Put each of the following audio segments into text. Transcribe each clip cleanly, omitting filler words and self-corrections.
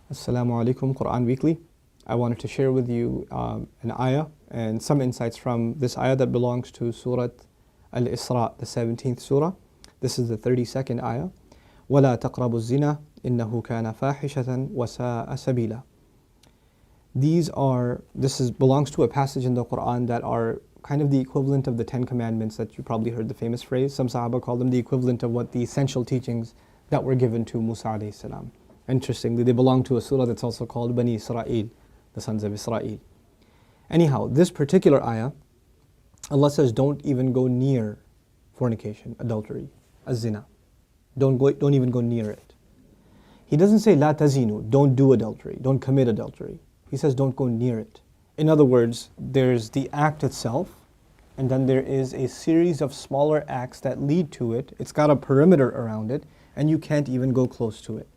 Assalamu alaikum, Quran Weekly. I wanted to share with you an ayah and some insights from this ayah that belongs to Surah Al-Isra, the 17th surah. This is the 32nd ayah. وَلَا تَقْرَبُوا الزِّنَا إِنَّهُ كَانَ فَاحِشَةً وَسَاءَ سَبِيلًا. This belongs to a passage in the Quran that are kind of the equivalent of the 10 commandments that you probably heard the famous phrase. Some Sahaba call them the equivalent of what the essential teachings that were given to Musa alayhi salam. Interestingly, they belong to a surah that's also called Bani Israel, the sons of Israel. Anyhow, this particular ayah, Allah says, don't even go near fornication, adultery, az-zina. Don't even go near it. He doesn't say la tazinu, don't do adultery, don't commit adultery. He says don't go near it. In other words, there's the act itself, and then there is a series of smaller acts that lead to it. It's got a perimeter around it, and you can't even go close to it.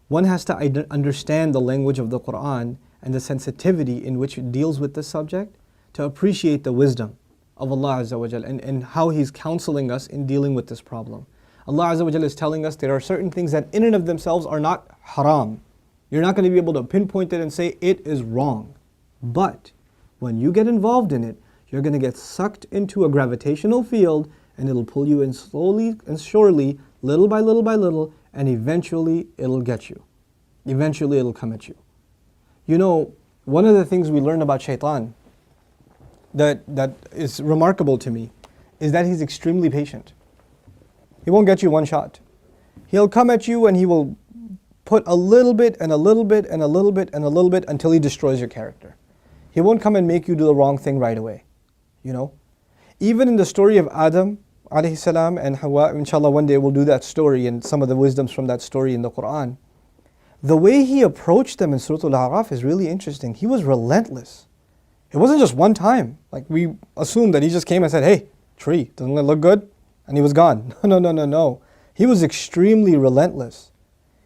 One has to understand the language of the Quran and the sensitivity in which it deals with this subject to appreciate the wisdom of Allah Azza wa Jal and how He's counseling us in dealing with this problem. Allah Azza wa Jal is telling us there are certain things that in and of themselves are not haram. You're not going to be able to pinpoint it and say it is wrong. But when you get involved in it, you're going to get sucked into a gravitational field, and it'll pull you in slowly and surely, little by little by little, and eventually it'll get you. Eventually it'll come at you. You know, one of the things we learn about shaitan that is remarkable to me is that he's extremely patient. He won't get you one shot. He'll come at you and he will put a little bit and a little bit and a little bit and a little bit until he destroys your character. He won't come and make you do the wrong thing right away. You know? Even in the story of Adam alayhi salam and Hawa, inshallah one day we'll do that story and some of the wisdoms from that story in the Quran. The way he approached them in Surah Al-A'raf is really interesting. He was relentless. It wasn't just one time. Like we assume that he just came and said, hey, tree, doesn't it look good? And he was gone. No. He was extremely relentless.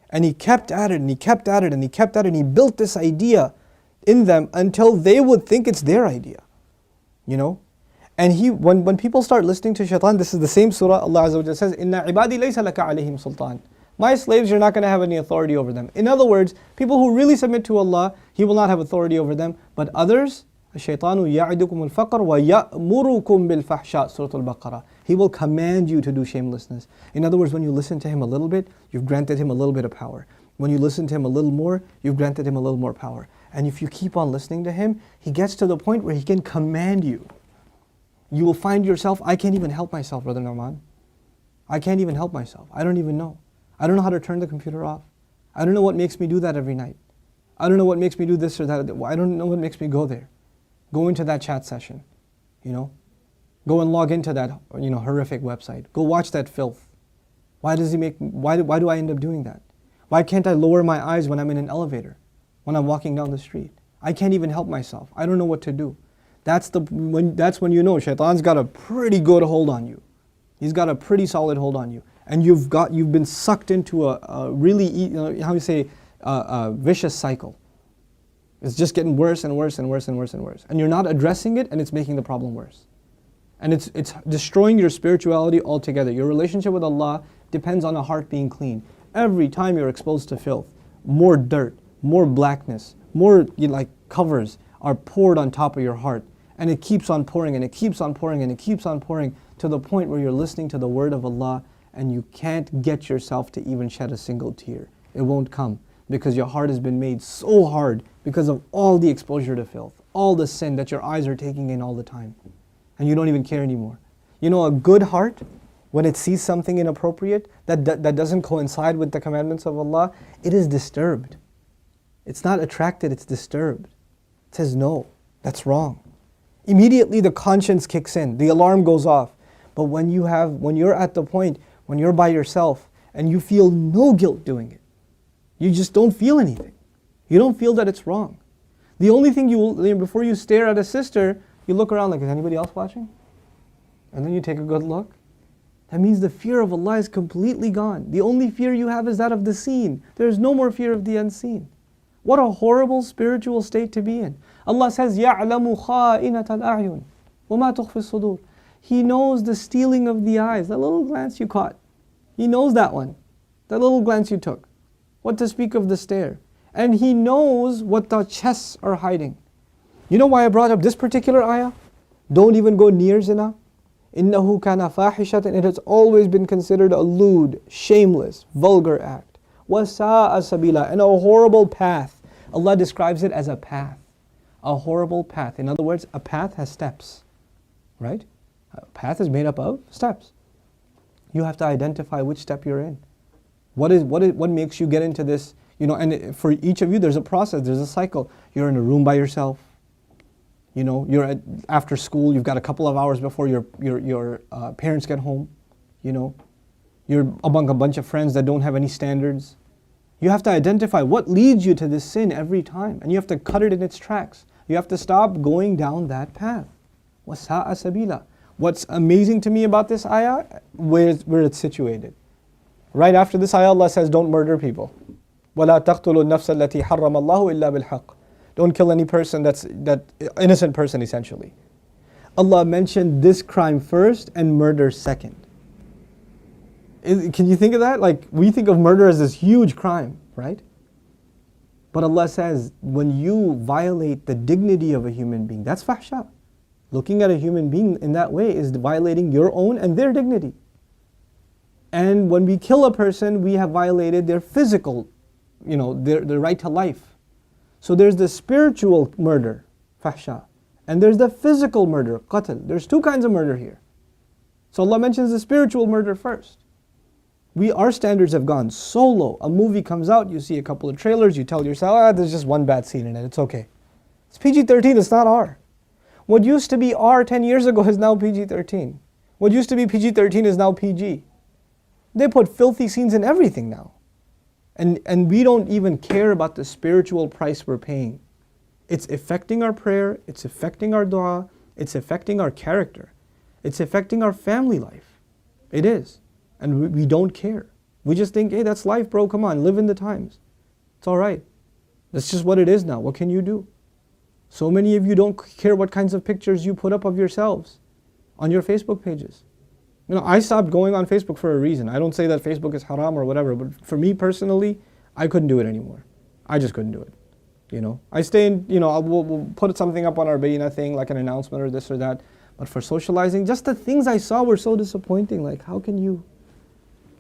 And he kept at it and he kept at it and he kept at it and he built this idea in them until they would think it's their idea. You know? And when people start listening to shaitan, this is the same surah, Allah Azza wa Jalla says, Inna ibadi laysa laka alayhim sultan. My slaves, you're not going to have any authority over them. In other words, people who really submit to Allah, He will not have authority over them. But others, الشَّيْطَانُ يَعِدُكُمُ الْفَقْرَ وَيَأْمُرُكُمْ بِالْفَحْشَاءِ Surah Al-Baqarah. He will command you to do shamelessness. In other words, when you listen to him a little bit, you've granted him a little bit of power. When you listen to him a little more, you've granted him a little more power. And if you keep on listening to him, he gets to the point where he can command you. You will find yourself, I can't even help myself, Brother Nouman. I can't even help myself. I don't even know. I don't know how to turn the computer off. I don't know what makes me do that every night. I don't know what makes me do this or that. I don't know what makes me go there. Go into that chat session, you know. Go and log into that, horrific website. Go watch that filth. Why do I end up doing that? Why can't I lower my eyes when I'm in an elevator? When I'm walking down the street? I can't even help myself. I don't know what to do. That's when you know shaitan's got a pretty good hold on you. He's got a pretty solid hold on you. And you've been sucked into a really, a vicious cycle. It's just getting worse and worse and worse and worse and worse. And you're not addressing it, and it's making the problem worse. And it's destroying your spirituality altogether. Your relationship with Allah depends on a heart being clean. Every time you're exposed to filth, more dirt, more blackness, more covers are poured on top of your heart. And it keeps on pouring and it keeps on pouring and it keeps on pouring to the point where you're listening to the word of Allah and you can't get yourself to even shed a single tear. It won't come because your heart has been made so hard because of all the exposure to filth, all the sin that your eyes are taking in all the time. And you don't even care anymore. You know, a good heart, when it sees something inappropriate that doesn't coincide with the commandments of Allah, it is disturbed. It's not attracted, it's disturbed. It says, no, that's wrong. Immediately the conscience kicks in, the alarm goes off. But when you're at the point, when you're by yourself and you feel no guilt doing it, you just don't feel anything. You don't feel that it's wrong. The only thing before you stare at a sister, you look around like, is anybody else watching? And then you take a good look. That means the fear of Allah is completely gone. The only fear you have is that of the seen. There is no more fear of the unseen. What a horrible spiritual state to be in. Allah says, يَعْلَمُ خَائِنَةَ الْأَعْيُنِ وَمَا تُخْفِي الصُّدُورِ. He knows the stealing of the eyes, that little glance you caught. He knows that one, that little glance you took. What to speak of the stare. And He knows what the chests are hiding. You know why I brought up this particular ayah? Don't even go near zina. إِنَّهُ كَانَ فَاحِشَةً. It has always been considered a lewd, shameless, vulgar act. وَسَاءَ سَبِيلًا. And a horrible path. Allah describes it as a path. A horrible path. In other words, a path has steps. Right? A path is made up of steps. You have to identify which step you're in. What makes you get into this? You know, and for each of you, there's a process, there's a cycle. You're in a room by yourself. You know, you're after school. You've got a couple of hours before your parents get home. You know, you're among a bunch of friends that don't have any standards. You have to identify what leads you to this sin every time, and you have to cut it in its tracks. You have to stop going down that path. وَسَاءَ سَبِيلًا. What's amazing to me about this ayah, where it's situated. Right after this ayah, Allah says, don't murder people. وَلَا تَقْتُلُوا النَّفْسَ الَّتِي حَرَّمَ اللَّهُ إِلَّا بِالْحَقِّ. Don't kill any person that innocent person essentially. Allah mentioned this crime first and murder second. Can you think of that? Like, we think of murder as this huge crime, right? But Allah says, when you violate the dignity of a human being, that's fahsha. Looking at a human being in that way is violating your own and their dignity. And when we kill a person, we have violated their physical, their right to life. So there's the spiritual murder, fahsha, and there's the physical murder, qatl. There's two kinds of murder here. So Allah mentions the spiritual murder first. Our standards have gone so low. A movie comes out, you see a couple of trailers, you tell yourself, there's just one bad scene in it, it's okay. It's PG-13, it's not R. What used to be R 10 years ago is now PG-13. What used to be PG-13 is now PG. They put filthy scenes in everything now. And we don't even care about the spiritual price we're paying. It's affecting our prayer, it's affecting our dua, it's affecting our character, it's affecting our family life. It is. And we don't care. We just think, hey, that's life, bro, come on, live in the times. It's alright. That's just what it is now. What can you do? So many of you don't care what kinds of pictures you put up of yourselves on your Facebook pages. I stopped going on Facebook for a reason. I don't say that Facebook is haram or whatever, but for me personally, I couldn't do it anymore. I just couldn't do it. I stay in, we'll put something up on our Bayina thing, like an announcement or this or that. But for socializing, just the things I saw were so disappointing. Like, how can you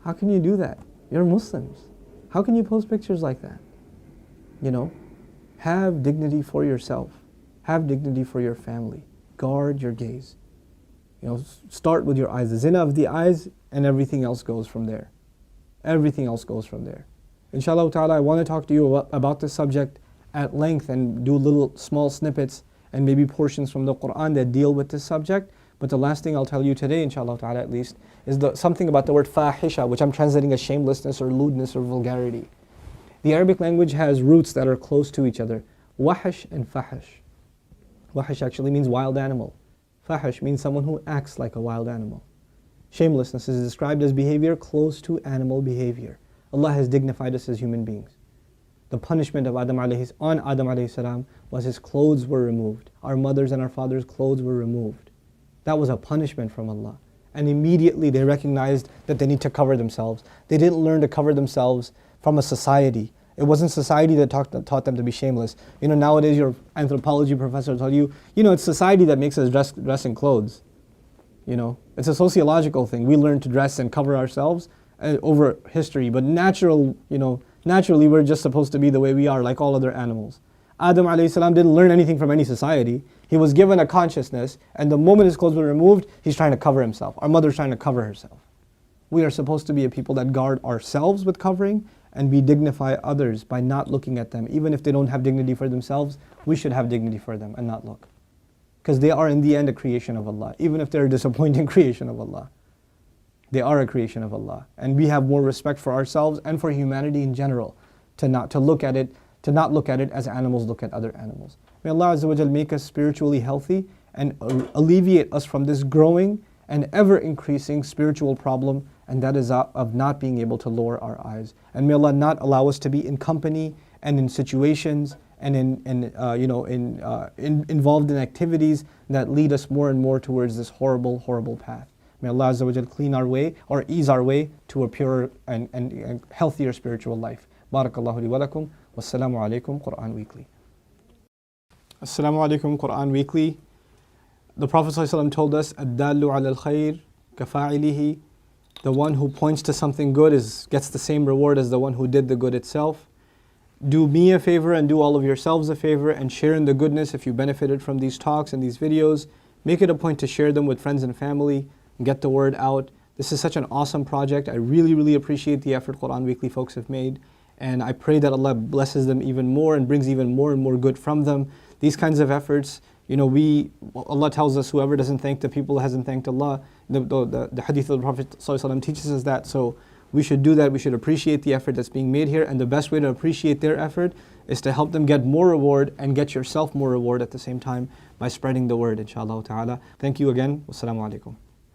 do that? You're Muslims. How can you post pictures like that? Have dignity for yourself. Have dignity for your family. Guard your gaze. Start with your eyes. The zina of the eyes, and everything else goes from there. Everything else goes from there. Inshallah ta'ala, I want to talk to you about this subject at length and do little small snippets and maybe portions from the Quran that deal with this subject. But the last thing I'll tell you today, inshallah ta'ala at least, is something about the word fahisha, which I'm translating as shamelessness or lewdness or vulgarity. The Arabic language has roots that are close to each other. Wahish and fahish. Wahish actually means wild animal. Fahish means someone who acts like a wild animal. Shamelessness is described as behavior close to animal behavior. Allah has dignified us as human beings. The punishment of Adam alayhi salam was his clothes were removed. Our mothers and our fathers' clothes were removed. That was a punishment from Allah. And immediately they recognized that they need to cover themselves. They didn't learn to cover themselves from a society. It wasn't society that taught them to be shameless. Nowadays your anthropology professor told you, it's society that makes us dress in clothes. It's a sociological thing. We learn to dress and cover ourselves over history, but naturally we're just supposed to be the way we are, like all other animals. Adam alayhi salam didn't learn anything from any society. He was given a consciousness, and the moment his clothes were removed, he's trying to cover himself. Our mother's trying to cover herself. We are supposed to be a people that guard ourselves with covering, and we dignify others by not looking at them. Even if they don't have dignity for themselves, we should have dignity for them and not look. Because they are in the end a creation of Allah. Even if they're a disappointing creation of Allah, they are a creation of Allah. And we have more respect for ourselves and for humanity in general to not look at it as animals look at other animals. May Allah Azza wa Jal make us spiritually healthy and alleviate us from this growing and ever increasing spiritual problem, and that is of not being able to lower our eyes. And may Allah not allow us to be in company and in situations and involved in activities that lead us more and more towards this horrible, horrible path. May Allah Azza wa Jal clean our way or ease our way to a purer and healthier spiritual life. Barakallahu li wa lakum. Wassalamu alaikum, Quran Weekly. Assalamu alaikum, Quran Weekly. The Prophet ﷺ told us, "Ad-dallu ala al-khayr kafa'ilihi." The one who points to something good gets the same reward as the one who did the good itself. Do me a favor and do all of yourselves a favor and share in the goodness if you benefited from these talks and these videos. Make it a point to share them with friends and family and get the word out. This is such an awesome project. I really, really appreciate the effort Quran Weekly folks have made. And I pray that Allah blesses them even more and brings even more and more good from them. These kinds of efforts, Allah tells us whoever doesn't thank the people hasn't thanked Allah. The hadith of the Prophet ﷺ teaches us that. So we should do that. We should appreciate the effort that's being made here. And the best way to appreciate their effort is to help them get more reward and get yourself more reward at the same time by spreading the word, inshallah ta'ala. Thank you again. Wassalamu alaikum.